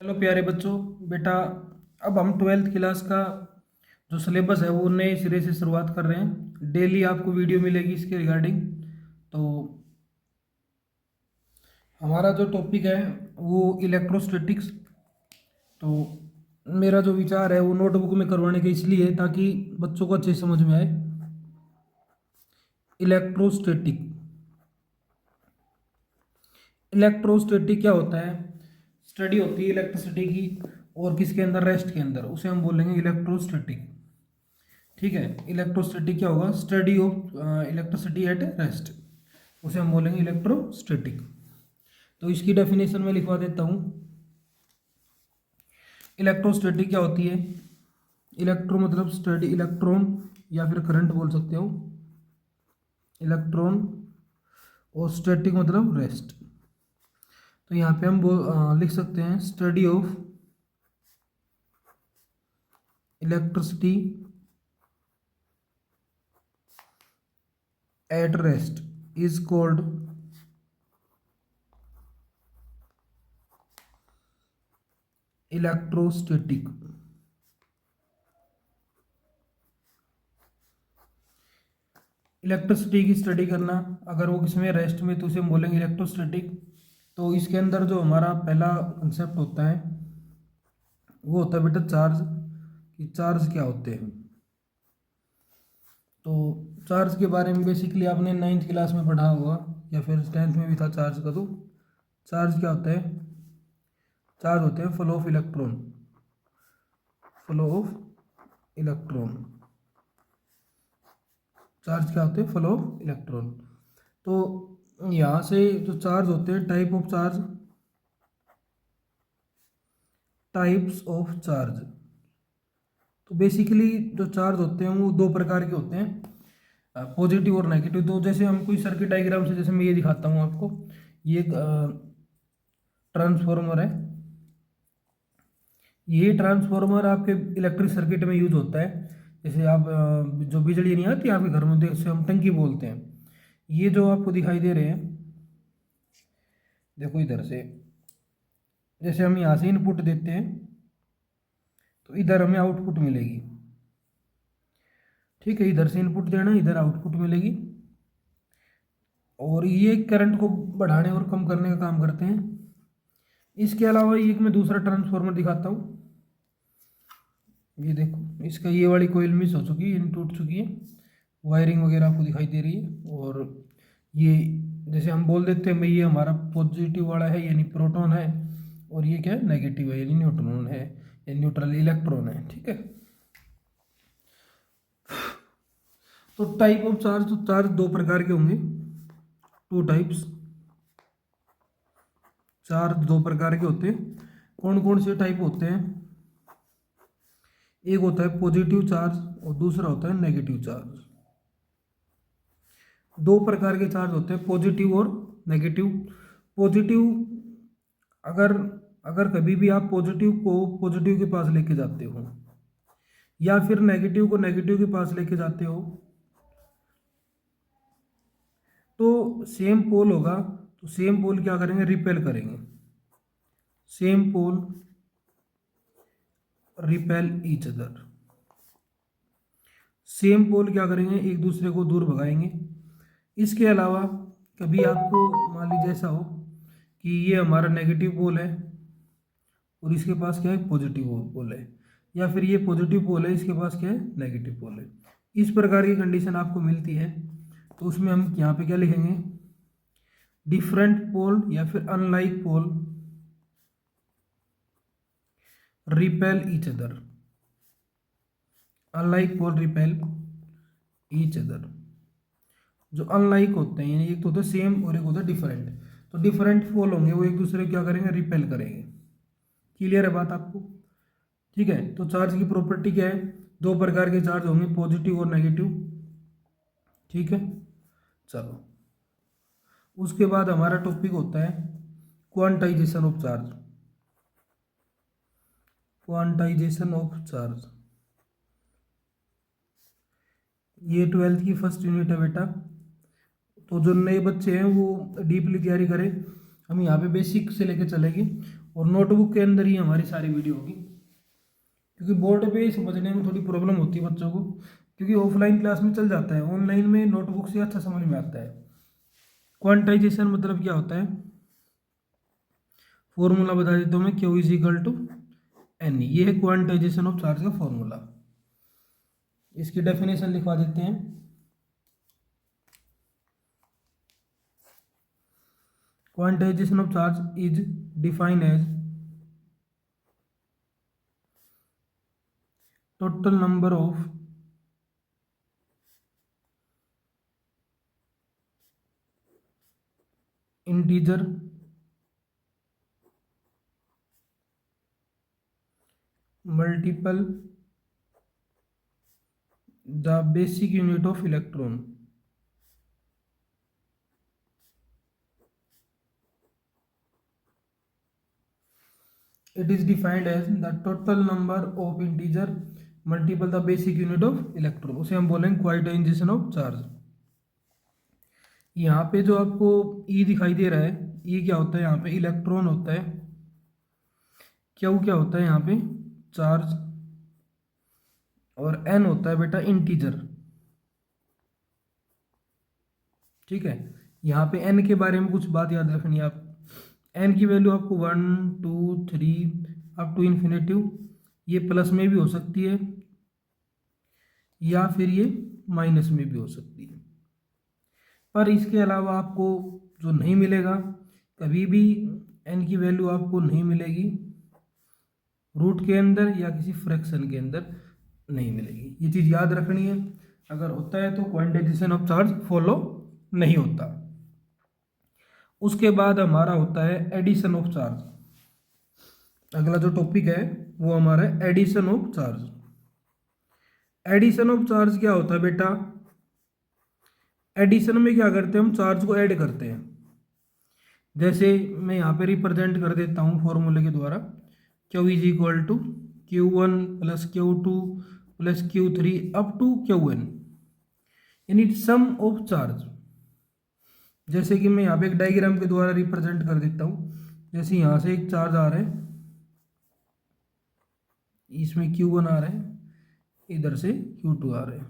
Hello प्यारे बच्चों। बेटा, अब हम ट्वेल्थ क्लास का जो सिलेबस है वो नए सिरे से शुरुआत कर रहे हैं। डेली आपको वीडियो मिलेगी इसके रिगार्डिंग। तो हमारा जो टॉपिक है वो इलेक्ट्रोस्टैटिक्स। तो मेरा जो विचार है वो नोटबुक में करवाने का इसलिए है ताकि बच्चों को अच्छे समझ में आए। इलेक्ट्रोस्टैटिक इलेक्ट्रोस्टैटिक क्या होता है? स्टडी होती है इलेक्ट्रिसिटी की, और किसके अंदर? रेस्ट के अंदर। उसे हम बोलेंगे इलेक्ट्रोस्टैटिक। ठीक है। इलेक्ट्रोस्टैटिक क्या होगा? Study of electricity at rest, उसे हम बोलेंगे इलेक्ट्रोस्टैटिक। तो इसकी डेफिनेशन में लिखवा देता हूँ। इलेक्ट्रोस्टैटिक क्या होती है? इलेक्ट्रो मतलब स्टडी, इलेक्ट्रॉन या फिर करंट बोल सकते हो, इलेक्ट्रॉन। और स्टैटिक मतलब रेस्ट। तो यहाँ पे हम लिख सकते हैं study of electricity at rest is called electrostatic. Electricity की स्टडी करना, अगर वो किसमें? रेस्ट में, तो उसे हम बोलेंगे इलेक्ट्रोस्टैटिक। तो इसके अंदर जो हमारा पहला कंसेप्ट होता है वो होता है बेटा चार्ज। कि चार्ज क्या होते हैं? तो चार्ज के बारे में बेसिकली आपने 9th क्लास में पढ़ा होगा, या फिर 10th में भी था चार्ज का। तो चार्ज क्या होता है? चार्ज होते हैं flow of electron, flow of electron. Charge क्या होते हैं? Flow of electron. तो यहाँ से जो चार्ज होते हैं, type of charge, types of charge. तो बेसिकली जो चार्ज होते हैं वो दो प्रकार के होते हैं, पॉजिटिव और नेगेटिव। तो जैसे हम कोई सर्किट डायग्राम से, जैसे मैं ये दिखाता हूँ आपको। ये ट्रांसफॉर्मर है। ये ट्रांसफॉर्मर आपके इलेक्ट्रिक सर्किट में यूज होता है। जैसे आप जो बिजली नहीं आती आपके घर में, जैसे हम टंकी बोलते हैं। ये जो आपको दिखाई दे रहे हैं, देखो इधर से, जैसे हम यहाँ से इनपुट देते हैं तो इधर हमें आउटपुट मिलेगी। ठीक है, इधर से इनपुट देना, इधर आउटपुट मिलेगी। और ये करंट को बढ़ाने और कम करने का काम करते हैं। इसके अलावा एक मैं दूसरा ट्रांसफार्मर दिखाता हूँ। ये देखो, इसका ये वाली कोयल मिस हो चुकी है, टूट चुकी है। वायरिंग वगैरह आपको दिखाई दे रही है। और ये जैसे हम बोल देते हैं भाई ये हमारा पॉजिटिव वाला है यानी प्रोटॉन है, और ये क्या है? नेगेटिव है यानी न्यूट्रॉन है, या न्यूट्रल इलेक्ट्रॉन है। ठीक है। तो टाइप ऑफ चार्ज, तो चार्ज दो प्रकार के होंगे, टू टाइप्स। चार्ज दो प्रकार के होते हैं। कौन कौन से टाइप होते हैं? एक होता है पॉजिटिव चार्ज और दूसरा होता है नेगेटिव चार्ज। दो प्रकार के चार्ज होते हैं, पॉजिटिव और नेगेटिव। पॉजिटिव, अगर अगर कभी भी आप पॉजिटिव को पॉजिटिव के पास लेके जाते हो, या फिर नेगेटिव को नेगेटिव के पास लेके जाते हो, तो सेम पोल होगा। तो सेम पोल क्या करेंगे? रिपेल करेंगे। Same pole repel each other. Same pole क्या करेंगे? एक दूसरे को दूर भगाएंगे। इसके अलावा कभी आपको मान लीजिए ऐसा हो कि ये हमारा नेगेटिव पोल है और इसके पास क्या है? पॉजिटिव पोल है। या फिर ये पॉजिटिव पोल है, इसके पास क्या है? नेगेटिव पोल है। इस प्रकार की कंडीशन आपको मिलती है। तो उसमें हम यहाँ पे क्या लिखेंगे? डिफरेंट पोल या फिर अनलाइक पोल रिपेल ईच अदर। अनलाइक पोल रिपेल ईच अदर। जो अनलाइक होते हैं, यानी एक तो होता है सेम और एक होता है डिफरेंट। तो डिफरेंट पोल होंगे वो एक दूसरे को क्या करेंगे? रिपेल करेंगे। क्लियर है बात आपको? ठीक है। तो चार्ज की प्रॉपर्टी क्या है? दो प्रकार के चार्ज होंगे, पॉजिटिव और नेगेटिव। ठीक है। चलो, उसके बाद हमारा टॉपिक होता है quantisation of charge. Quantization of charge, ये 12th की फर्स्ट यूनिट है बेटा। तो जो नए बच्चे हैं वो डीपली तैयारी करें। हम यहाँ पे बेसिक से लेके चलेंगे और नोटबुक के अंदर ही हमारी सारी वीडियो होगी, क्योंकि बोर्ड पे समझने में थोड़ी प्रॉब्लम होती है बच्चों को, क्योंकि ऑफलाइन क्लास में चल जाता है, ऑनलाइन में नोटबुक से अच्छा समझ में आता है। क्वांटाइजेशन मतलब क्या होता है, फॉर्मूला बता देता हूँ मैं, Q is equal to N, ये है क्वांटाइजेशन ऑफ चार्ज का फॉर्मूला। इसकी डेफिनेशन लिखवा देते हैं। Quantisation of charge is defined as total number of integer multiple the basic unit of electron. It is defined as the total number of integer multiple the basic unit of electron. उसे हम बोलेंगे quantization of charge. यहाँ पे जो आपको E दिखाई दे रहा है, E क्या होता है, यहाँ पे इलेक्ट्रॉन होता है, Q क्या होता है यहाँ पे चार्ज, और N होता है बेटा इंटीजर। ठीक है, यहाँ पे N के बारे में कुछ बात याद रखनी है आप। N की वैल्यू आपको 1 2 3 अप टू इन्फिनेटिव, ये प्लस में भी हो सकती है या फिर ये माइनस में भी हो सकती है। पर इसके अलावा आपको जो नहीं मिलेगा, कभी भी N की वैल्यू आपको नहीं मिलेगी रूट के अंदर या किसी फ्रैक्शन के अंदर नहीं मिलेगी, ये चीज़ याद रखनी है। अगर होता है तो क्वांटाइजेशन ऑफ चार्ज फॉलो नहीं होता। उसके बाद हमारा होता है एडिशन ऑफ चार्ज। अगला जो टॉपिक है वो हमारा है addition of charge. Addition of charge क्या होता है बेटा, एडिशन में क्या करते हैं हम, चार्ज को ऐड करते हैं। जैसे मैं यहाँ पे रिप्रेजेंट कर देता हूँ फॉर्मूले के द्वारा, Q is equal to Q1 plus Q2 plus Q3 up to Qn, यानी सम ऑफ चार्ज। जैसे कि मैं यहाँ पे एक डायग्राम के द्वारा रिप्रेजेंट कर देता हूँ। जैसे यहाँ से एक चार्ज आ रहा है, इसमें Q1 आ रहा है, इधर से Q2 आ रहा है,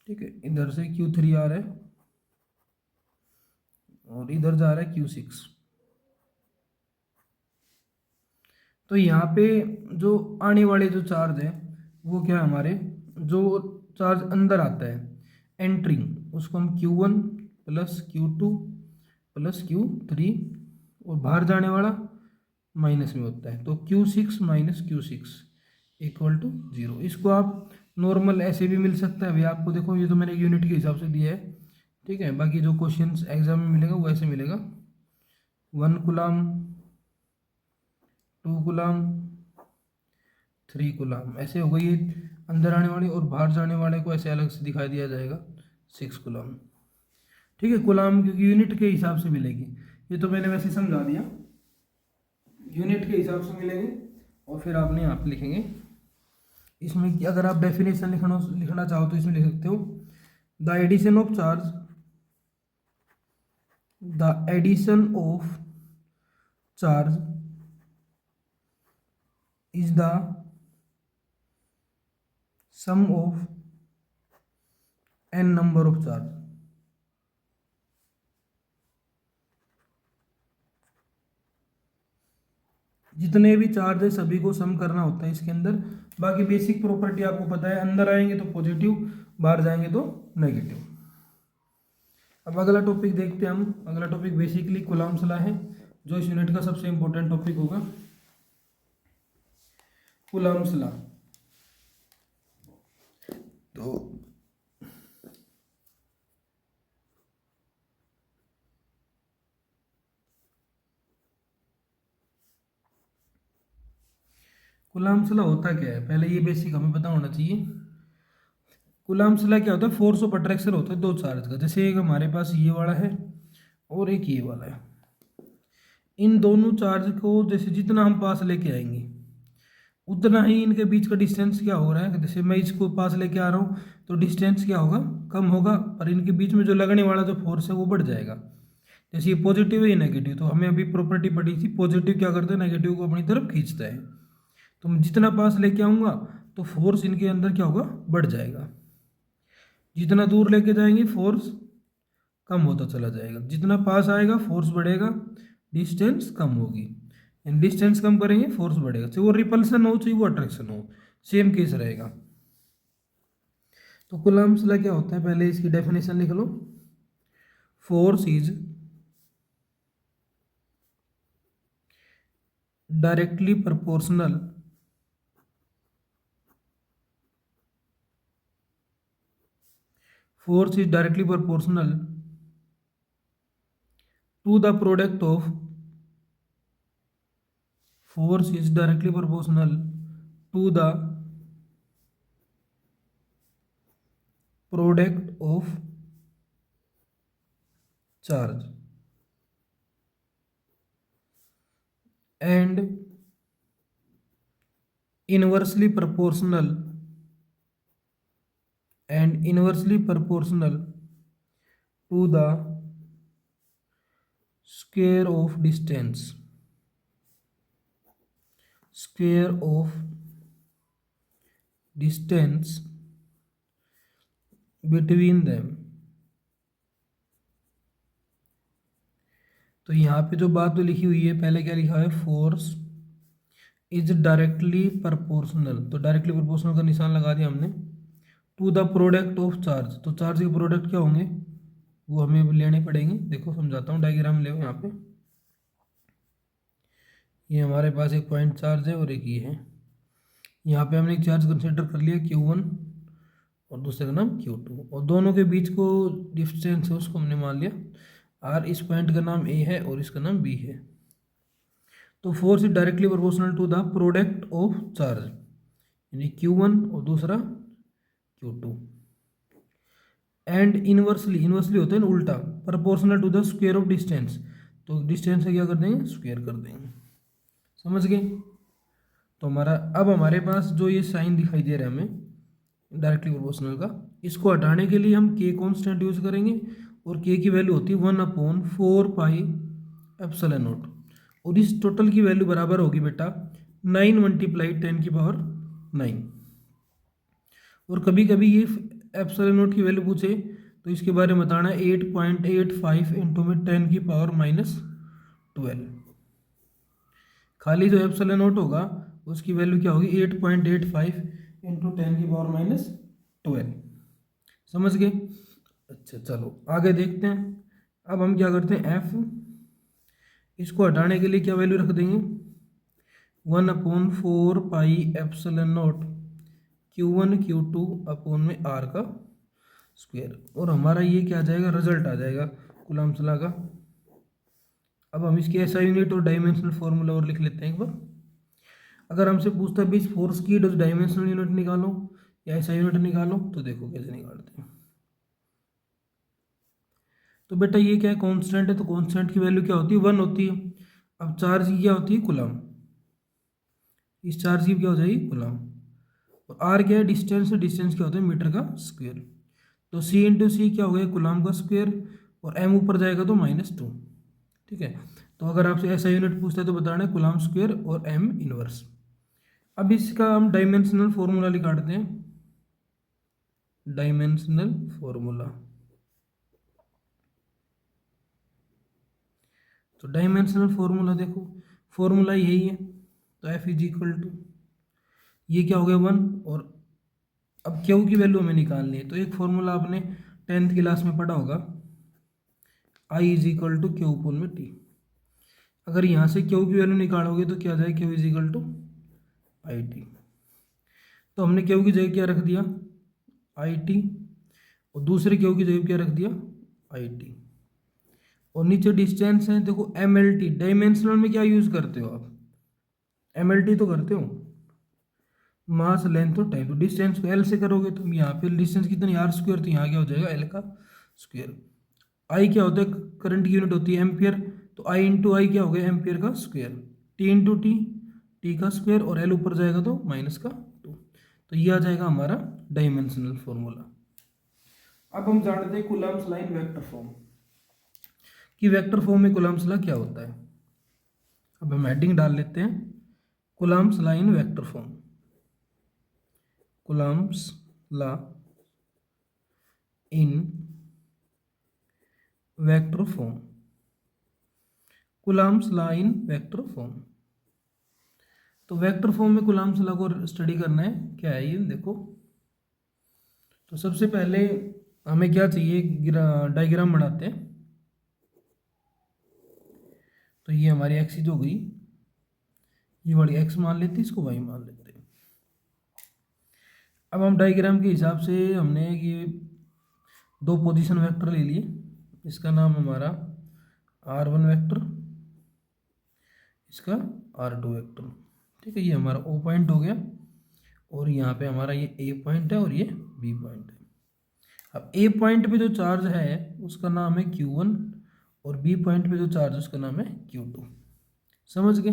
ठीक है, इधर से Q3 आ रहा है और इधर जा रहा है Q6। तो यहाँ पे जो आने वाले जो चार्ज है वो क्या है, हमारे जो चार्ज अंदर आता है एंट्रिंग, उसको हम Q1 plus Q2 plus Q3, और बाहर जाने वाला माइनस में होता है, तो Q6 minus Q6 equal to 0। इसको आप नॉर्मल ऐसे भी मिल सकता है, अभी आपको देखो ये तो मैंने यूनिट के हिसाब से दिया है, ठीक है। बाकी जो क्वेश्चंस एग्जाम में मिलेगा वो ऐसे मिलेगा, 1 कूलम 2 कूलम 3 कूलम, ऐसे हो गई ये अंदर आने वाले, और बाहर जाने वाले को ऐसे अलग से दिखाई दिया जाएगा 6 कूलम, ठीक है। कूलम क्योंकि यूनिट के हिसाब से मिलेगी, ये तो मैंने वैसे समझा दिया, यूनिट के हिसाब से मिलेंगे। और फिर आपने यहाँ पे लिखेंगे, इसमें कि अगर आप डेफिनेशन लिखना चाहो तो इसमें लिख सकते हो, the addition of charge, the addition of charge is the sum of n number of charge. जितने भी चार्ज है सभी को सम करना होता है इसके अंदर। बाकी बेसिक प्रॉपर्टी आपको पता है, अंदर आएंगे तो पॉजिटिव, बाहर जाएंगे तो नेगेटिव। अब अगला टॉपिक देखते हैं हम। अगला टॉपिक बेसिकली कूलम्ब्स लॉ है, जो इस यूनिट का सबसे इंपॉर्टेंट टॉपिक होगा, कूलम्ब्स लॉ। तो कूलम्ब्स लॉ होता क्या है, पहले ये बेसिक हमें पता होना चाहिए। कूलम्ब्स लॉ क्या होता है, फोर्स ऑफ अट्रैक्शन होता है दो चार्ज का। जैसे एक हमारे पास ये वाला है और एक ये वाला है, इन दोनों चार्ज को जैसे जितना हम पास लेके आएंगे उतना ही इनके बीच का डिस्टेंस क्या हो रहा है। जैसे मैं इसको पास लेके आ रहा हूँ तो डिस्टेंस क्या होगा, कम होगा, पर इनके बीच में जो लगने वाला जो फोर्स है वो बढ़ जाएगा। जैसे ये पॉजिटिव है ये नेगेटिव, तो हमें अभी प्रॉपर्टी पड़ी थी पॉजिटिव क्या करता है नेगेटिव को अपनी तरफ खींचता है। तो मैं जितना पास लेके आऊँगा तो फोर्स इनके अंदर क्या होगा, बढ़ जाएगा। जितना दूर लेके जाएंगे फोर्स कम होता चला जाएगा, जितना पास आएगा फोर्स बढ़ेगा, डिस्टेंस कम होगी। डिस्टेंस कम करेंगे फोर्स बढ़ेगा, चाहे वो रिपल्सन हो चाहे वो अट्रैक्शन हो, सेम केस रहेगा। तो कूलम्ब्स लॉ क्या होता है, पहले इसकी डेफिनेशन लिख लो। Force is directly proportional to the product of force is directly proportional to the product of charge and inversely proportional to the square of distance between them। तो यहाँ पे जो बात तो लिखी हुई है, पहले क्या लिखा है, फोर्स इज डायरेक्टली प्रोपोर्शनल, तो डायरेक्टली प्रोपोर्शनल का निशान लगा दिया हमने, to the product of charge. तो चार्ज के प्रोडक्ट क्या होंगे वो हमें लेने पड़ेंगे। देखो समझाता हूँ, डायग्राम ले यहाँ पे। ये हमारे पास एक पॉइंट चार्ज है और एक ये है। यहाँ पे हमने एक चार्ज कंसिडर कर लिया Q1 और दूसरे का नाम Q2, और दोनों के बीच को डिस्टेंस है उसको हमने मान लिया R। इस पॉइंट का नाम A है और इसका नाम B है। तो force is directly proportional to the product of charge, यानी Q1 और दूसरा Q2। एंड इनवर्सली होता है ना उल्टा, proportional to the square of distance, तो डिस्टेंस से क्या कर देंगे, स्क्वायर कर देंगे। समझ गए। तो हमारे पास जो ये साइन दिखाई दे रहा है हमें डायरेक्टली प्रोपोर्शनल का, इसको हटाने के लिए हम के कांस्टेंट यूज करेंगे, और के की वैल्यू होती है 1/4πε0, और इस टोटल की वैल्यू बराबर होगी बेटा 9 × 10⁹। और कभी कभी ये एप्सिलॉन की वैल्यू पूछे तो इसके बारे में बताना है 8.85 × 10⁻12। खाली जो एप्सिलॉन होगा उसकी वैल्यू क्या होगी 8.85 × 10⁻12। समझ गए। अच्छा चलो आगे देखते हैं। अब हम क्या करते हैं, एफ इसको हटाने के लिए क्या वैल्यू रख देंगे 1/4πε0 Q1 Q2 अपॉन में R का स्क्वायर, और हमारा ये क्या आ जाएगा, रिजल्ट आ जाएगा कूलम्ब्स लॉ का। अब हम इसकी एसआई यूनिट और डायमेंशनल फॉर्मूला और लिख लेते हैं एक बार। अगर हमसे पूछता है भी फोर्स की डायमेंशनल यूनिट निकालो या एसआई यूनिट निकालो, तो देखो कैसे निकालते हैं। तो बेटा ये क्या है, कांस्टेंट है, तो कांस्टेंट की वैल्यू क्या होती है 1 होती है। अब चार्ज की क्या होती है कूलम्ब, इस चार्ज की क्या हो जाएगी कूलम्ब, और आर क्या है डिस्टेंस, डिस्टेंस क्या होता है मीटर का स्क्वायर। तो सी इंटू सी क्या हो गया कूलम्ब का स्क्वायर, और एम ऊपर जाएगा तो -2। ठीक है। तो अगर आपसे ऐसा यूनिट पूछता है तो बताना है कूलम्ब स्क्वायर और एम इनवर्स। अब इसका हम डायमेंशनल फॉर्मूला निकालते हैं, डायमेंशनल फॉर्मूला। तो डायमेंशनल फॉर्मूला देखो, फॉर्मूला यही है। तो एफ इज इक्वल टू ये क्या हो गया 1, और अब क्यू की वैल्यू हमें निकालनी है। तो एक फॉर्मूला आपने 10th क्लास में पढ़ा होगा, I is equal to Q upon में टी। अगर यहाँ से क्यू की वैल्यू निकालोगे तो क्या जाए Q is equal to I T. तो हमने क्यू की जगह क्या रख दिया आई टी, और दूसरे क्यू की जगह क्या रख दिया आई टी, और नीचे डिस्टेंस है देखो एम एल टी। डायमेंशनल में क्या यूज़ करते हो आप, एम एल टी तो करते हो, मास लेंथ और टाइम। तो डिस्टेंस को एल से करोगे तो यहाँ पे डिस्टेंस कितनी आर स्क्वायर, तो यहाँ क्या हो जाएगा एल का स्क्वायर। आई क्या होता है, करंट की यूनिट होती है एम्पियर, तो आई इंटू आई क्या हो गया एम्पियर का square, T into T T का स्क्वायर, और एल ऊपर जाएगा तो -2। तो ये आ जाएगा हमारा डायमेंशनल फॉर्मूला। अब हम जानते हैं कूलम्ब्स लाइन वेक्टर फॉर्म। कि वेक्टर फॉर्म में कूलम्ब्स लॉ क्या होता है। अब हम हेडिंग डाल लेते हैं, Coulomb's law in vector form. Coulomb's law in vector form. Coulomb's law in vector form. तो वेक्टर फॉर्म में कूलम्ब्स लॉ को स्टडी करना है, क्या है ये देखो। तो सबसे पहले हमें क्या चाहिए, डायग्राम बनाते हैं। तो ये हमारी एक्सिस हो गई, ये वाली एक्स मान लेते हैं, इसको वाई मान लेते हैं। अब हम डायग्राम के हिसाब से हमने ये दो पोजीशन वेक्टर ले लिए, इसका नाम हमारा r1 वेक्टर, इसका r2 वेक्टर। ठीक है, ये हमारा O पॉइंट हो गया और यहाँ पे हमारा ये A पॉइंट है और ये B पॉइंट है। अब A पॉइंट पे जो चार्ज है उसका नाम है Q1 और B पॉइंट पे जो चार्ज है उसका नाम है Q2। समझ गए,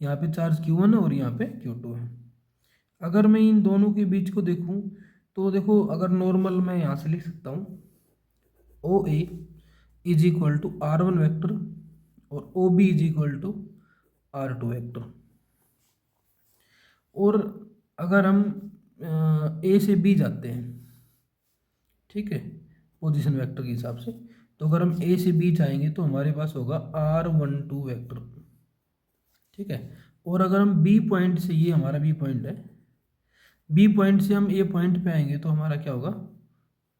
यहाँ पे चार्ज Q1 है और यहाँ पे Q2 है। अगर मैं इन दोनों के बीच को देखूँ तो देखो, अगर नॉर्मल मैं यहाँ से लिख सकता हूँ OA is equal to R1 vector और OB is equal to R2 vector. और अगर हम A से B जाते हैं, ठीक है, पोजीशन वेक्टर के हिसाब से, तो अगर हम A से B जाएंगे तो हमारे पास होगा R12 वेक्टर। ठीक है, और अगर हम B पॉइंट से, ये हमारा B पॉइंट है, B पॉइंट से हम A पॉइंट पे आएंगे तो हमारा क्या होगा,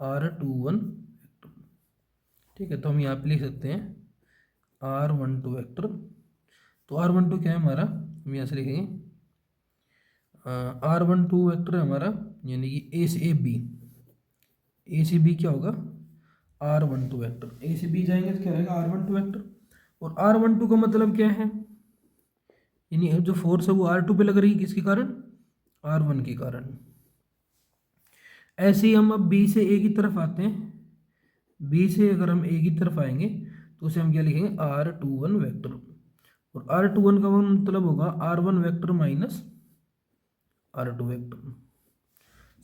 R21 वेक्टर। ठीक है, तो हम यहाँ पे लिख सकते हैं R12 वेक्टर। तो R12 क्या है हमारा, हम यहाँ से लिखेंगे R12 वेक्टर है हमारा, यानी कि A से B, A से B क्या होगा R12 वेक्टर। A से B जाएंगे तो क्या रहेगा R12 वेक्टर। और R12 का मतलब क्या है, यानी जो फोर्स है वो R2 पे लग रही है, किसके कारण, R1 के कारण। ऐसे ही हम अब B से A की तरफ आते हैं, B से अगर हम A की तरफ आएंगे तो उसे हम क्या लिखेंगे R21 वेक्टर। और R21 का मतलब होगा R1 vector minus R2 vector.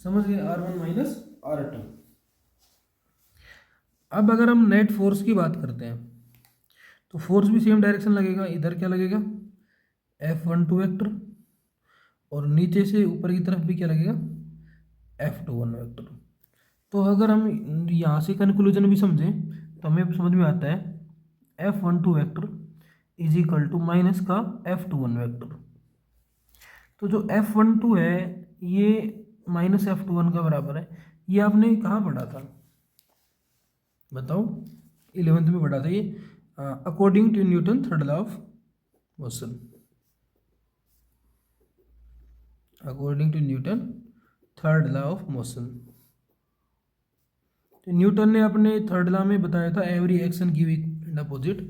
समझ गए, R1 माइनस R2। अब अगर हम नेट फोर्स की बात करते हैं तो फोर्स भी सेम डायरेक्शन लगेगा, इधर क्या लगेगा F12 वेक्टर और नीचे से ऊपर की तरफ भी क्या लगेगा F21 वेक्टर। तो अगर हम यहाँ से कंक्लूजन भी समझें तो हमें समझ में आता है F12 vector is equal to minus का F21 वेक्टर। तो जो F12 है ये माइनस F21 का बराबर है। ये आपने कहाँ पढ़ा था बताओ, 11th में पढ़ा था ये, according to Newton third law of motion. According to Newton third law of motion. तो न्यूटन ने अपने थर्ड लॉ में बताया था every action give and opposite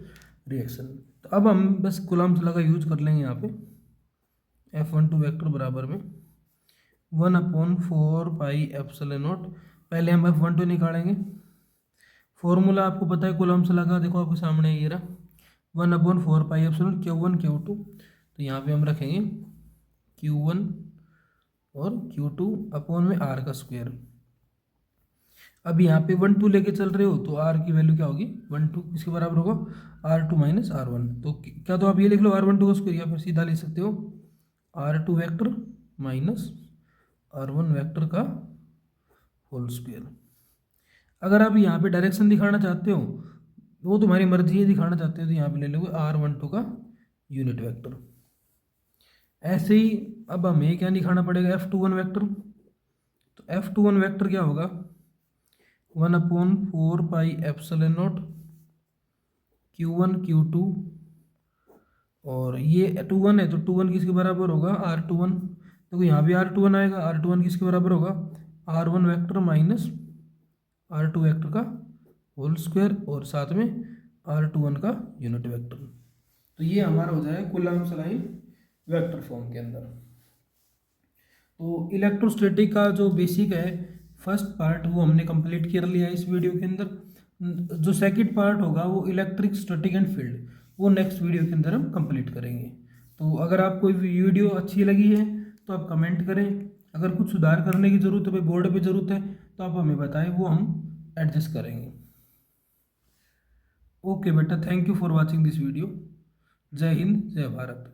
reaction. तो अब हम बस कूलम्ब्स लॉ का यूज कर लेंगे यहाँ पे। F12 वेक्टर बराबर में 1/4 पाई एप्सिलॉन नॉट। पहले हम F12 निकालेंगे, फॉर्मूला आपको पता है कूलम्ब्स लॉ का, देखो आपके सामने ये रहा 1/4 पाई एप्सिलॉन Q1 Q2। तो यहाँ पे हम रखेंगे Q1 और Q2 अपॉन में R का स्क्वायर। अब यहाँ पे 1 2 लेके चल रहे हो तो R की वैल्यू क्या होगी 1 2 इसके बराबर होगा R2 माइनस R1। तो क्या, तो आप ये लिख लो R12 का स्क्वायर, या फिर सीधा लिख सकते हो R2 vector minus R1 vector का होल स्क्वायर। अगर आप यहाँ पे डायरेक्शन दिखाना चाहते हो वो तुम्हारी मर्जी है, दिखाना चाहते हो तो यहाँ पे ले लोगे R12 का यूनिट वेक्टर। ऐसे ही अब हमें क्या दिखाना पड़ेगा F21 वेक्टर। तो F21 वेक्टर क्या होगा 1/4 pi epsilon not Q1 Q2, और ये 21 है तो 21 किसके बराबर होगा R21। देखो यहाँ भी R21 आएगा, R21 किसके बराबर होगा R1 vector minus R2 vector का होल स्क्वायर और साथ में R21 का यूनिट वेक्टर। तो ये हमारा हो जाएगा Coulomb's law in vector form के अंदर। तो इलेक्ट्रोस्टैटिक का जो बेसिक है फर्स्ट पार्ट वो हमने कंप्लीट कर लिया है इस वीडियो के अंदर। जो सेकंड पार्ट होगा वो इलेक्ट्रिक स्टैटिक एंड फील्ड, वो नेक्स्ट वीडियो के अंदर हम कंप्लीट करेंगे। तो अगर आपको वीडियो अच्छी लगी है तो आप कमेंट करें, अगर कुछ सुधार करने की ज़रूरत है, बोर्ड पे ज़रूरत है तो आप हमें बताएं, वो हम एडजस्ट करेंगे। ओके बेटा, thank you for watching this video. जय हिंद, जय भारत।